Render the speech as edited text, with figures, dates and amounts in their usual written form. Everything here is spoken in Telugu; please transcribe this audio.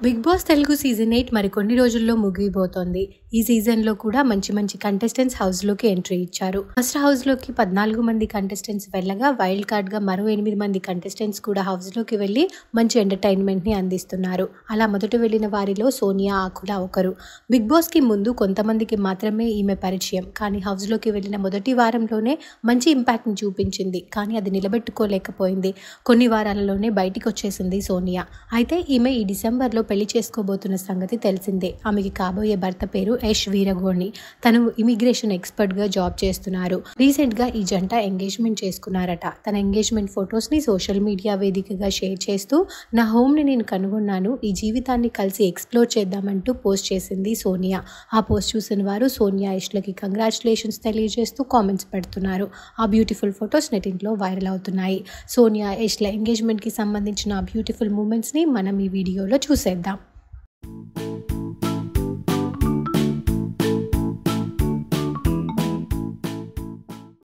బిగ్ బాస్ తెలుగు సీజన్ 8 మరికొన్ని రోజుల్లో ముగియబోతోంది. ఈ సీజన్లో కూడా మంచి కంటెస్టెంట్స్ హౌస్లోకి ఎంట్రీ ఇచ్చారు. ఫస్ట్ హౌస్లోకి 14 మంది కంటెస్టెంట్స్ వెళ్ళగా వైల్డ్ కార్డ్గా మరో 8 మంది కంటెస్టెంట్స్ కూడా హౌస్లోకి వెళ్ళి మంచి ఎంటర్టైన్మెంట్ని అందిస్తున్నారు. అలా మొదట వెళ్ళిన వారిలో సోనియా ఆకుల ఒకరు. బిగ్ బాస్కి ముందు కొంతమందికి మాత్రమే ఈమె పరిచయం. కానీ హౌస్లోకి వెళ్ళిన మొదటి వారంలోనే మంచి ఇంపాక్ట్ని చూపించింది. కానీ అది నిలబెట్టుకోలేకపోయింది. కొన్ని వారాలలోనే బయటికి వచ్చేసింది సోనియా. అయితే ఈమె ఈ డిసెంబర్లో పెళ్లి చేసుకోబోతున్న సంగతి తెలిసిందే. ఆమెకి కాబోయే భర్త పేరు యష్ వీరగోని. తను ఇమిగ్రేషన్ ఎక్స్పర్ట్గా జాబ్ చేస్తున్నారు. రీసెంట్గా ఈ జంట ఎంగేజ్మెంట్ చేసుకున్నారట. తన ఎంగేజ్మెంట్ ఫొటోస్ని సోషల్ మీడియా వేదికగా షేర్ చేస్తూ నా హోమ్ని నేను కనుగొన్నాను, ఈ జీవితాన్ని కలిసి ఎక్స్ప్లోర్ చేద్దామంటూ పోస్ట్ చేసింది సోనియా. ఆ పోస్ట్ చూసిన వారు సోనియా యష్లకి కంగ్రాచులేషన్స్ తెలియజేస్తూ కామెంట్స్ పెడుతున్నారు. ఆ బ్యూటిఫుల్ ఫొటోస్ నెటింట్లో వైరల్ అవుతున్నాయి. సోనియా యష్ల ఎంగేజ్మెంట్కి సంబంధించిన ఆ బ్యూటిఫుల్ మూమెంట్స్ని మనం ఈ వీడియోలో చూసేద్దాం.